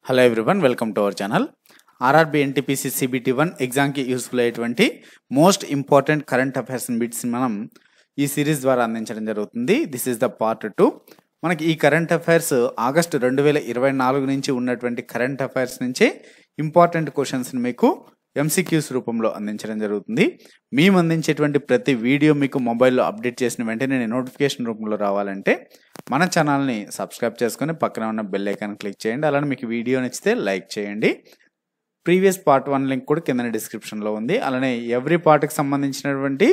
Hello everyone, welcome to our channel. RRB NTPC CBT1 ఎగ్జామ్కి useful అయ్యేటువంటి most important current affairs bits మనం ఈ series ద్వారా అందించడం జరుగుతుంది. This is the part 2. మనకి ఈ కరెంట్ అఫైర్స్ ఆగస్టు 2024 నుంచి ఉన్నటువంటి కరెంట్ అఫైర్స్ నుంచి ఇంపార్టెంట్ క్వశ్చన్స్ని మీకు MCQs రూపంలో అందించడం జరుగుతుంది. మేము అందించేటువంటి ప్రతి వీడియో మీకు మొబైల్లో అప్డేట్ చేసిన వెంటనే నోటిఫికేషన్ రూపంలో రావాలంటే మన ఛానల్ని సబ్స్క్రైబ్ చేసుకొని పక్కన ఉన్న బెల్ ఐకాన్ క్లిక్ చేయండి. అలానే మీకు వీడియో నచ్చితే లైక్ చేయండి. ప్రీవియస్ పార్ట్ 1 లింక్ కూడా కింద డిస్క్రిప్షన్లో ఉంది. అలానే ఎవ్రీ పార్ట్కి సంబంధించినటువంటి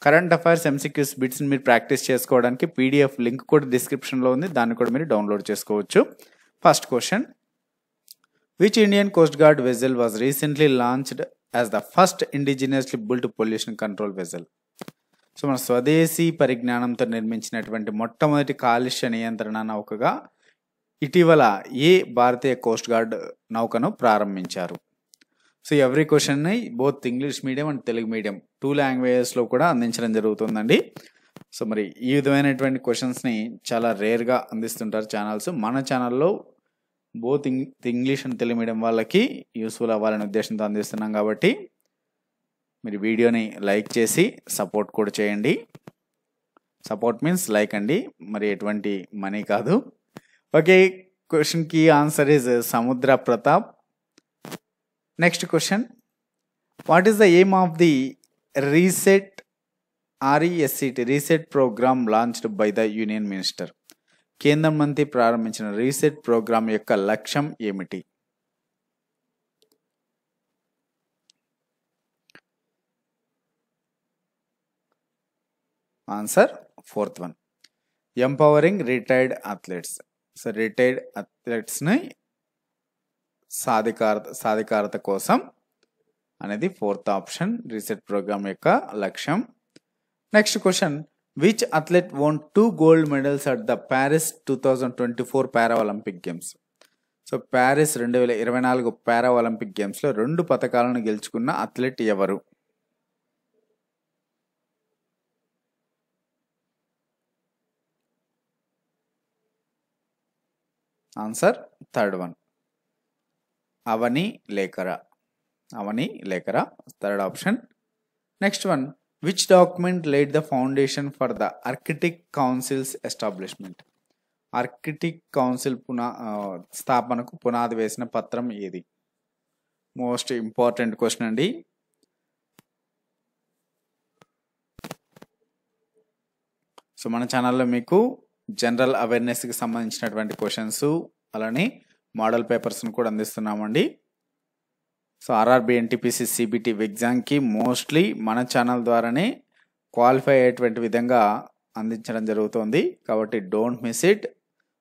కరెంట్ అఫైర్స్ MCQs బిట్స్ని మీరు ప్రాక్టీస్ చేసుకోవడానికి PDF లింక్ కూడా డిస్క్రిప్షన్లో ఉంది. దాన్ని కూడా మీరు డౌన్లోడ్ చేసుకోవచ్చు. First question, which Indian Coast Guard vessel was recently launched as the first indigenously built pollution control vessel? So మన స్వదేశీ పరిజ్ఞానంతో నిర్మించినటువంటి మొట్టమొదటి కాలుష్య నియంత్రణ నౌకగా ఇటీవల ఏ భారతీయ కోస్ట్ గార్డ్ నౌకను ప్రారంభించారు? సో ఎవ్రీ క్వశ్చన్ని both English medium and Telugu medium 2 లాంగ్వేజెస్లో కూడా అందించడం జరుగుతుందండి. సో మరి ఈ విధమైనటువంటి క్వశ్చన్స్ని చాలా రేర్గా అందిస్తుంటారు ఛానల్స్. మన ఛానల్లో both English and Telugu medium వాళ్ళకి యూస్ఫుల్ అవ్వాలనే ఉద్దేశంతో అందిస్తున్నాం కాబట్టి మీరు వీడియోని లైక్ చేసి సపోర్ట్ కూడా చేయండి. సపోర్ట్ మీన్స్ లైక్ అండి, మరి ఎటువంటి మనీ కాదు. ఓకే, క్వశ్చన్కి answer is Samudra Pratap. Next question, what is the aim of the reset reset programme launched by the union minister? కేంద్ర మంత్రి ప్రారంభించిన రీసెట్ ప్రోగ్రామ్ యొక్క లక్ష్యం ఏమిటి? Answer 4th one, empowering retired athletes. So retired అథ్లెట్స్ని సాధికారత కోసం అనేది 4th ఆప్షన్ రీసెట్ ప్రోగ్రామ్ యొక్క లక్ష్యం. Next question, which athlete won 2 gold medals at the Paris 2024 Paralympic Games? So Paris 2024 para Olympic గేమ్స్లో 2 పతకాలను గెలుచుకున్న అథ్లెట్ ఎవరు? Answer 3rd one, Avani Lekhara. 3rd option. Next one, which document laid the foundation for the Arctic Council's establishment? Arctic council స్థాపనకు పునాది వేసిన పత్రం ఏది? Most important question అండి. సో మన ఛానల్లో మీకు జనరల్ అవేర్నెస్కి సంబంధించినటువంటి క్వశ్చన్స్ అలానే మోడల్ పేపర్స్ని కూడా అందిస్తున్నామండి. సో ఆర్ఆర్బి ఎన్టీపీసీ CBT ఎగ్జామ్కి మోస్ట్లీ మన ఛానల్ ద్వారానే క్వాలిఫై అయ్యేటువంటి విధంగా అందించడం జరుగుతుంది. కాబట్టి డోంట్ మిస్ ఇట్.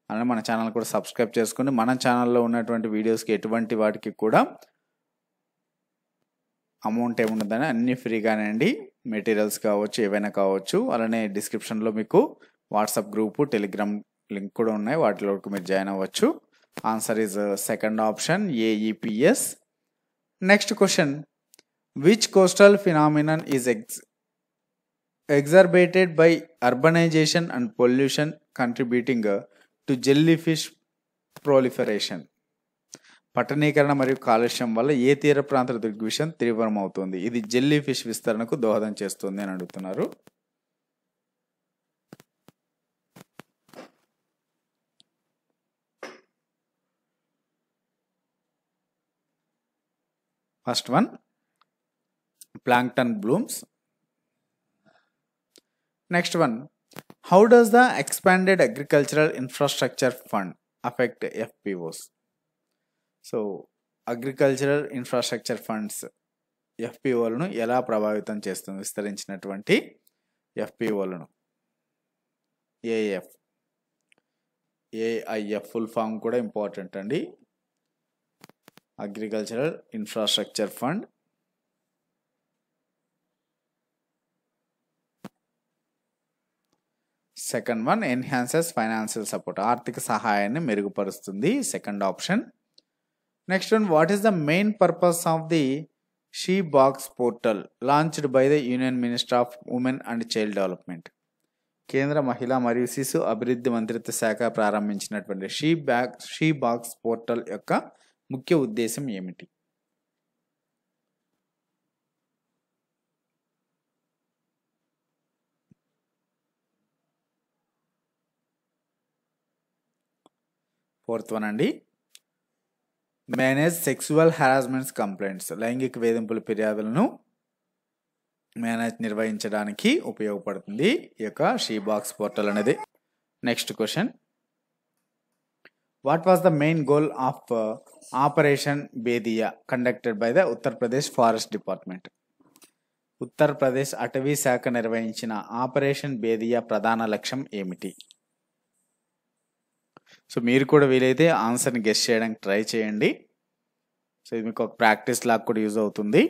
అలానే మన ఛానల్ కూడా సబ్స్క్రైబ్ చేసుకుని మన ఛానల్లో ఉన్నటువంటి వీడియోస్కి ఎటువంటి వాటికి కూడా అమౌంట్ ఏముండదని అన్నీ ఫ్రీగానే అండి. మెటీరియల్స్ కావచ్చు, ఏవైనా కావచ్చు. అలానే డిస్క్రిప్షన్లో మీకు వాట్సాప్ గ్రూపు, టెలిగ్రామ్ లింక్ కూడా ఉన్నాయి. వాటిలోకి మీరు జాయిన్ అవ్వచ్చు. Answer is 2nd option, AEPS. Next question, which coastal phenomenon is exacerbated by urbanization and pollution contributing to jellyfish proliferation? పట్టణీకరణ మరియు కాలుష్యం వల్ల ఏ తీర ప్రాంత దృగ్విషయం తీవ్రం అవుతుంది? ఇది జెల్లీ ఫిష్ విస్తరణకు దోహదం చేస్తుంది అని అడుగుతున్నారు. First one, plankton blooms. Next one, how does the expanded agricultural infrastructure fund affect FPOs? So agricultural infrastructure funds FPOలను ఎలా ప్రభావితం చేస్తుంది? విస్తరించినటువంటి FPOలను. AIF ఫుల్ ఫామ్ కూడా ఇంపార్టెంట్ అండి. Agricultural infrastructure fund. Second one, enhances financial support. ఆర్థిక సహాయాన్ని మెరుగుపరుస్తుంది. 2nd option. Next one, what is the main purpose of the she box portal launched by the union minister of women and child development? కేంద్ర మహిళా మరియు శిశు అభివృద్ధి మంత్రిత్వ శాఖ ప్రారంభించినటువంటి షీ బాక్స్ పోర్టల్ యొక్క ముఖ్య ఉద్దేశం ఏమిటి? ఫోర్త్ వన్ అండి, మేనేజ్ సెక్సువల్ హరాస్మెంట్స్ కంప్లైంట్స్, లైంగిక వేధింపుల ఫిర్యాదులను నిర్వహించడానికి ఉపయోగపడుతుంది ఈ యొక్క షీ బాక్స్ పోర్టల్ అనేది. Next question, what was the main goal of operation Bhediya conducted by the Uttar Pradesh forest department? Uttar Pradesh అటవీ శాఖ నిర్వహించిన ఆపరేషన్ బేదియా ప్రధాన లక్ష్యం ఏమిటి? సో మీరు కూడా వీలైతే ఆన్సర్ని గెస్ చేయడానికి ట్రై చేయండి. సో ఇది మీకు ఒక ప్రాక్టీస్ లాగా కూడా యూజ్ అవుతుంది.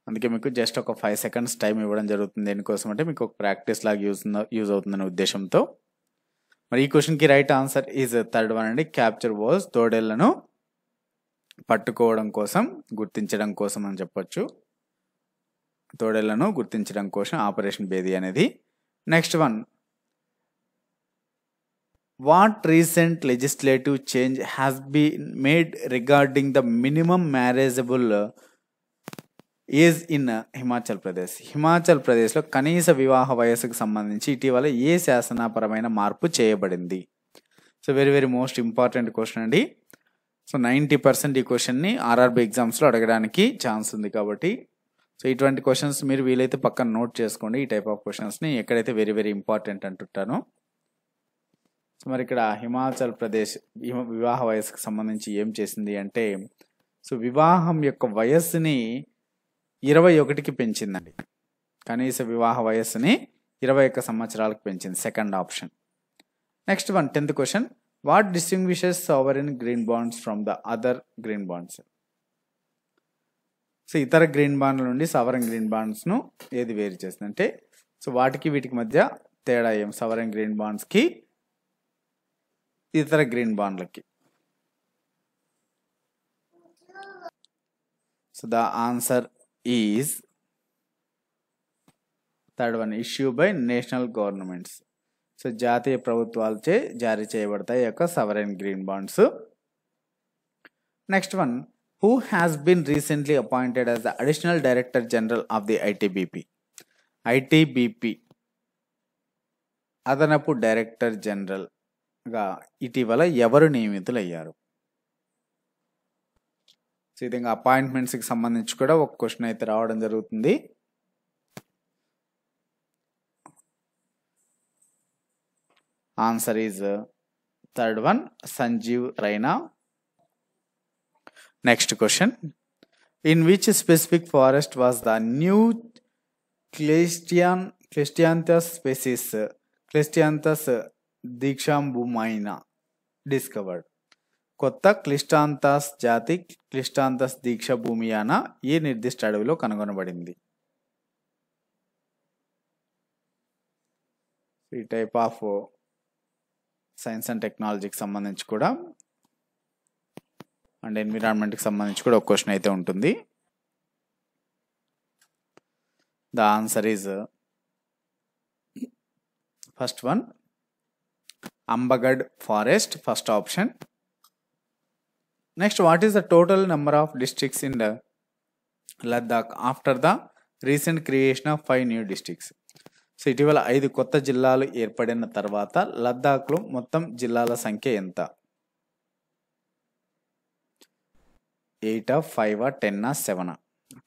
అందుకే మీకు జస్ట్ ఒక 5 seconds టైం ఇవ్వడం జరుగుతుంది. దేనికోసం అంటే మీకు ఒక ప్రాక్టీస్ లాగా యూజ్ అవుతుందనే ఉద్దేశంతో. మరి ఈ క్వశ్చన్కి right answer is third one అండి, క్యాప్చర్ వాజ్, తోడేళ్లను పట్టుకోవడం కోసం, గుర్తించడం కోసం అని చెప్పొచ్చు. తోడేళ్లను గుర్తించడం కోసం ఆపరేషన్ బేది అనేది. Next one, what recent legislative change has been made regarding the minimum marriageable age in Himachal Pradesh? Himachal ప్రదేశ్లో కనీస వివాహ వయస్సుకు సంబంధించి ఇటీవల ఏ శాసనపరమైన మార్పు చేయబడింది? So very very most important question అండి. సో 90% ఈ క్వశ్చన్ని ఆర్ఆర్బి ఎగ్జామ్స్లో అడగడానికి ఛాన్స్ ఉంది కాబట్టి సో ఇటువంటి క్వశ్చన్స్ మీరు వీలైతే పక్కన నోట్ చేసుకోండి. ఈ టైప్ ఆఫ్ క్వశ్చన్స్ని ఎక్కడైతే వెరీ వెరీ ఇంపార్టెంట్ అంటుంటానో. సో మరి ఇక్కడ హిమాచల్ ప్రదేశ్ వివాహ వయస్సుకు సంబంధించి ఏం చేసింది అంటే, సో వివాహం యొక్క వయస్సుని 21కి పెంచిందండి. కనీస వివాహ వయస్సుని 21 సంవత్సరాలకు పెంచింది, second option. Next one, 10th question, what distinguishes sovereign green bonds from the other green bonds? So ఇతర గ్రీన్ బాండ్ల నుండి సవరన్ గ్రీన్ బాండ్స్ను ఏది వేరు చేస్తుంది అంటే, సో వాటికి వీటికి మధ్య తేడా ఏం? సవరన్ గ్రీన్ బాండ్స్కి ఇతర గ్రీన్ బాండ్లకి. So the answer is third one, issue by national governments. So జాతీయ ప్రభుత్వాలచే జారీ చేయబడతాయి యొక్క sovereign green bonds. Next one, who has been recently appointed as the additional director general of the ITBP? ITBP అదనపు director general గా ఇటీవల ఎవరు నియమితులయ్యారు? సో ఈ విధంగా అపాయింట్మెంట్స్ కి సంబంధించి కూడా ఒక క్వశ్చన్ అయితే రావడం జరుగుతుంది. Answer is third one, Sanjeev Raina. Next question, in which specific forest was the new Cleistanthus species Cleistanthus దీక్షాంబుమైనా discovered? కొత్త క్లిస్టాంథస్ జాతి క్లిస్టాంథస్ దీక్షాభూమియానా ఏ నిర్దిష్ట అడవిలో కనుగొనబడింది? ఈ టైప్ ఆఫ్ సైన్స్ అండ్ టెక్నాలజీకి సంబంధించి కూడా అండ్ ఎన్విరాన్మెంట్కి సంబంధించి కూడా ఒక క్వశ్చన్ అయితే ఉంటుంది. The answer is first one, Ambagarh forest, first option. Next, what is the total number of districts in the Ladakh after the recent creation of 5 new districts? So ఇటీవల 5 కొత్త జిల్లాలు ఏర్పడిన తర్వాత లద్దాఖ్లో మొత్తం జిల్లాల సంఖ్య ఎంత? 8, 5, 10, 7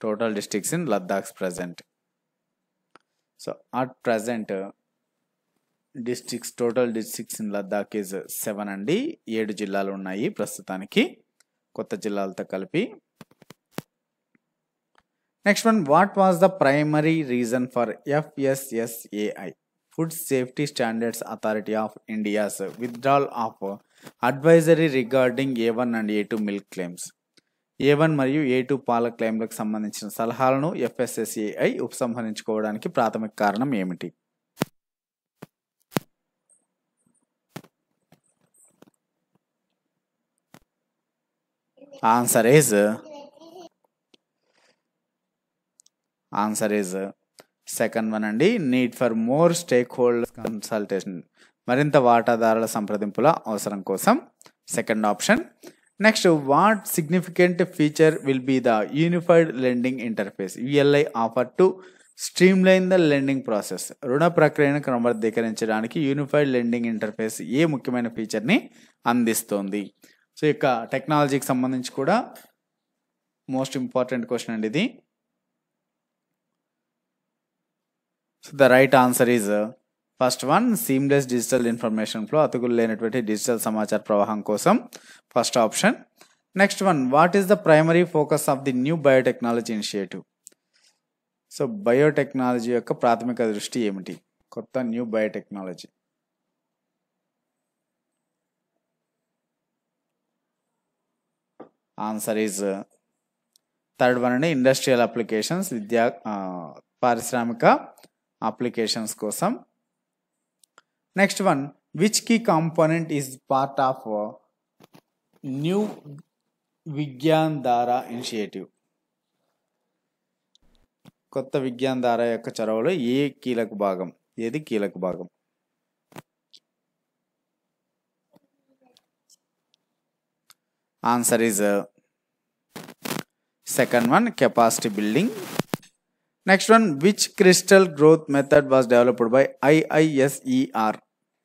total districts in Ladakh present. So at present total districts in Ladakh is 7 అండి. 7 జిల్లాలు ఉన్నాయి ప్రస్తుతానికి కొత్త జిల్లాలతో కలిపి. Next one, what was the primary reason for FSSAI food safety standards authority of India's withdrawal of advisory regarding A1 and A2 milk claims? A1 మరియు A2 పాల క్లెయిమ్లకు సంబంధించిన సలహాలను FSSAI ఉపసంహరించుకోవడానికి ప్రాథమిక కారణం ఏమిటి? Answer is answer is second one అండి, need for more stakeholder consultation, మరింత వాటాదారుల సంప్రదింపుల అవసరం కోసం second option. Next, what significant feature will be the unified lending interface ULI offer to streamline the lending process. రుణ ప్రక్రియను క్రమబద్ధీకరించడానికి unified lending interface ఏ ముఖ్యమైన ఫీచర్ని అందిస్తోంది? సో ఇక టెక్నాలజీకి సంబంధించి కూడా మోస్ట్ ఇంపార్టెంట్ క్వశ్చన్ అండి ఇది. So the right answer is first one, seamless digital information flow, అతుకులు లేనటువంటి డిజిటల్ సమాచార ప్రవాహం కోసం first option. Next one, what is the primary focus of the new biotechnology initiative? So biotechnology యొక్క ప్రాథమిక దృష్టి ఏమిటి? కొత్త new biotechnology. Answer is third one అండి, ఇండస్ట్రియల్ అప్లికేషన్స్, పారిశ్రామిక అప్లికేషన్స్ కోసం. Next one, which key component is part of new Vigyan Dhara initiative? కొత్త విజ్ఞాన్ ధార యొక్క చొరవలో ఏది కీలక భాగం? Answer is second one, capacity building. Next one, which crystal growth method was developed by IISER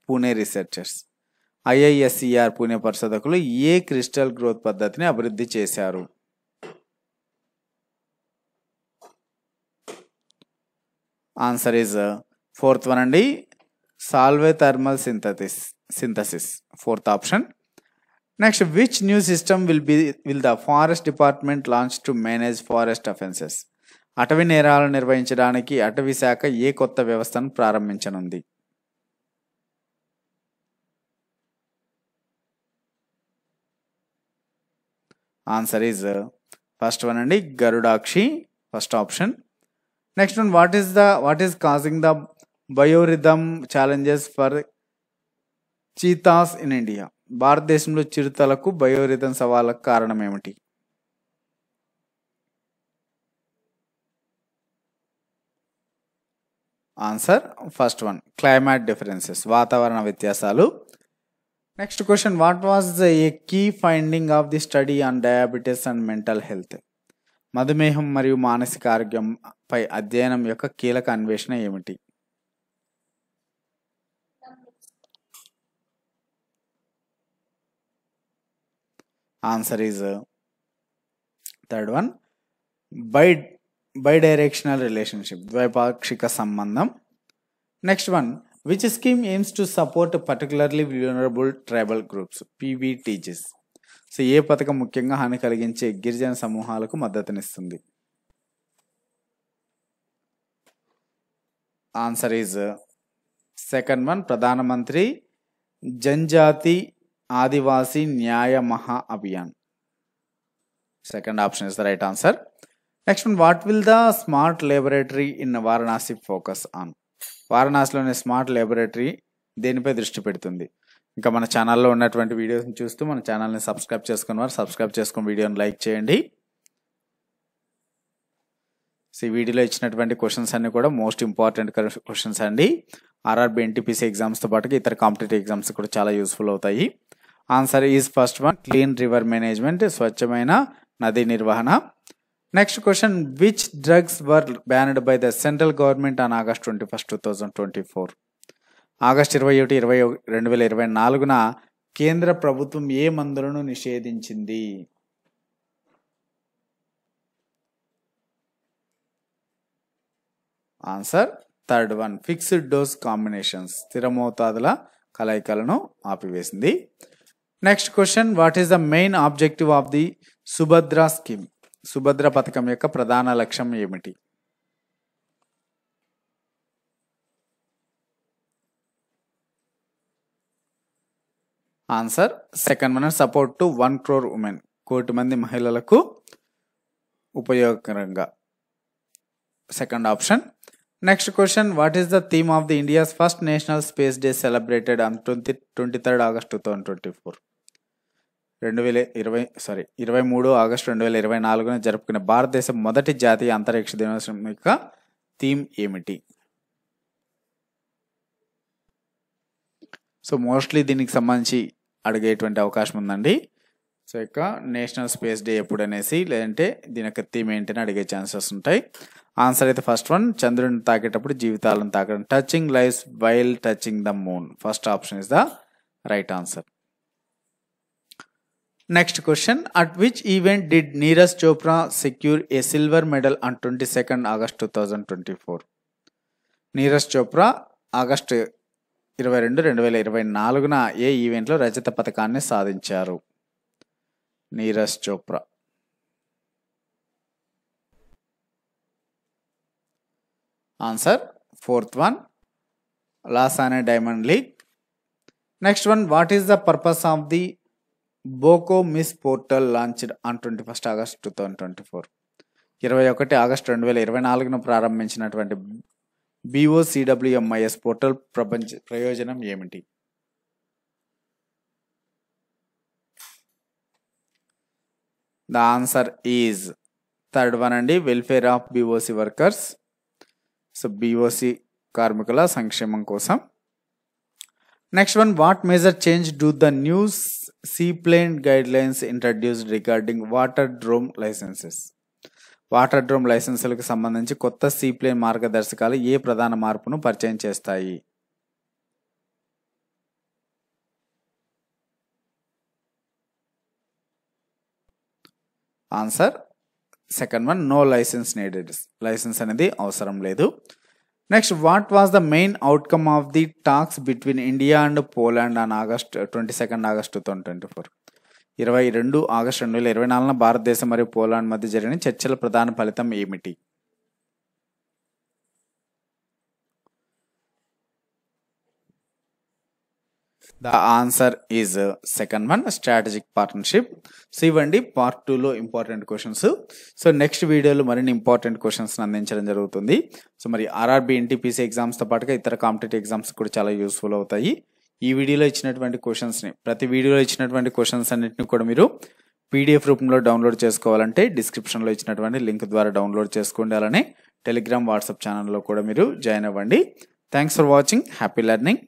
Pune researchers? IISER Pune పరిశోధకులు ఏ crystal growth పద్ధతిని అభివృద్ధి చేశారు? ఆన్సర్ ఈజ్ ఫోర్త్ వన్ అండి, solvothermal synthesis, fourth option. Next, which new system will the forest department launch to manage forest offences? అటవీ నేరాలను నిర్వహించడానికి అటవీ శాఖ ఏ కొత్త వ్యవస్థను ప్రారంభించనుంది? ఆన్సర్ ఈజ్ ఫస్ట్ వన్ అండి, Garudakshi, first option. Next one, what is causing the biorhythm challenges for cheetahs in India? భారతదేశంలో చిరుతలకు బయోరిథమ్ సవాళ్ళకు కారణం ఏమిటి? Answer first one, climate differences, వాతావరణ వ్యత్యాసాలు. Next question, what was a key finding of the study on diabetes and mental health? మధుమేహం మరియు మానసిక ఆరోగ్యంపై అధ్యయనం యొక్క కీలక అన్వేషణ ఏమిటి? Answer is third one, bidirectional relationship, ద్వైపాక్షిక సంబంధం. Next one, which scheme aims to support particularly vulnerable tribal groups, PVTGs? So ఏ పథకం ముఖ్యంగా హాని కలిగించే గిరిజన సమూహాలకు మద్దతునిస్తుంది? ఆన్సర్ ఈజ్ సెకండ్ వన్, ప్రధానమంత్రి జన్జాతి Adivasi Nyaya Maha Abhiyan. Second option is the right answer. Next one, what will the smart laboratory in Varanasi focus on? వారణాసిలోని స్మార్ట్ ల్యాబొరేటరీ దేనిపై దృష్టి పెడుతుంది? ఇంకా మన ఛానల్లో ఉన్నటువంటి వీడియోస్ని చూస్తూ మన ఛానల్ని సబ్స్క్రైబ్ చేసుకుని వీడియోని లైక్ చేయండి. సో ఈ వీడియోలో ఇచ్చినటువంటి క్వశ్చన్స్ అన్ని కూడా మోస్ట్ ఇంపార్టెంట్ క్వశ్చన్స్ అండి. ఆర్ఆర్బి ఎన్టీపీసీ ఎగ్జామ్స్తో పాటుగా ఇతర కాంపిటేటివ్ ఎగ్జామ్స్ కూడా చాలా యూస్ఫుల్ అవుతాయి. Answer is first one, clean river management, స్వచ్ఛమైన నదీ నిర్వహణ. Next question, which drugs were banned by the central government on August 21, 2024? August 21, 2024 కేంద్ర ప్రభుత్వం ఏ మందులను నిషేధించింది? Answer third one, fixed dose combinations, స్థిర మోతాదుల కలయికలను ఆపివేసింది. Next question, what is the main objective of the Subhadra scheme? Subhadra పథకం యొక్క ప్రధాన లక్ష్యం ఏమిటి? Answer second one, support to 1 crore women, 1 కోటి మంది మహిళలకు ఉపయోగకరంగా, second option. Next question, what is the theme of the India's first national space day celebrated on 23rd August 2024? 23 August 2024 జరుపుకునే భారతదేశం మొదటి జాతీయ అంతరిక్ష దినోత్సవం యొక్క థీమ్ ఏమిటి? సో మోస్ట్లీ దీనికి సంబంధించి అడిగేటువంటి అవకాశం ఉందండి. సో ఇక నేషనల్ స్పేస్ డే ఎప్పుడు అనేసి, లేదంటే దీని యొక్క థీమ్ ఏంటని అడిగే ఛాన్సెస్ ఉంటాయి. ఆన్సర్ అయితే ఫస్ట్ వన్, చంద్రుడిని తాకేటప్పుడు జీవితాలను తాకడం, touching lives while touching the moon. First option is the right answer. Next question, at which event did Neeraj Chopra secure a silver medal on 22 August 2024? Neeraj Chopra August 22, 2024 ఏ ఈవెంట్లో రజత పథకాన్ని సాధించారు? Neeraj Chopra. Answer fourth one, Lausanne diamond league. Next one, what is the purpose of the బోకో MIS portal launched on 21 August 2024? 21 August 2024 ప్రారంభించినటువంటి BOCWMIS portal ప్రయోజనం ఏమిటి? The answer is third one అండి, welfare of BOC workers. So BOC కార్మికుల సంక్షేమం కోసం. Next one, what major change do the new seaplane guidelines introduced regarding waterdrome licences? Waterdrome లైసెన్సులకు సంబంధించి కొత్త seaplane మార్గదర్శకాలు ఏ ప్రధాన మార్పును పరిచయం చేస్తాయి? Answer second one, no licence needed. Licence అనేది అవసరం లేదు. Next, what was the main outcome of the talks between India and Poland on 22 August 2024? 22 August 2024 భారతదేశం మరియు పోలాండ్ మధ్య జరిగిన చర్చల ప్రధాన ఫలితం ఏమిటి? The answer is second one, strategic partnership. So ఇవ్వండి పార్ట్ 2లో ఇంపార్టెంట్ క్వశ్చన్స్. సో నెక్స్ట్ వీడియోలో మరిన్ని ఇంపార్టెంట్ క్వశ్చన్స్ అందించడం జరుగుతుంది. సో మరి RRB NTPC ఎగ్జామ్స్తో పాటుగా ఇతర కాంపిటేటివ్ ఎగ్జామ్స్ కూడా చాలా యూస్ఫుల్ అవుతాయి. ఈ వీడియోలో ఇచ్చినటువంటి క్వశ్చన్స్ని, ప్రతి వీడియోలో ఇచ్చినటువంటి క్వశ్చన్స్ అన్నింటినీ కూడా మీరు PDF రూపంలో డౌన్లోడ్ చేసుకోవాలంటే డిస్క్రిప్షన్లో ఇచ్చినటువంటి లింక్ ద్వారా డౌన్లోడ్ చేసుకోండి. అలానే టెలిగ్రామ్, వాట్సాప్ ఛానల్లో కూడా మీరు జాయిన్ అవ్వండి. Thanks for watching. Happy learning.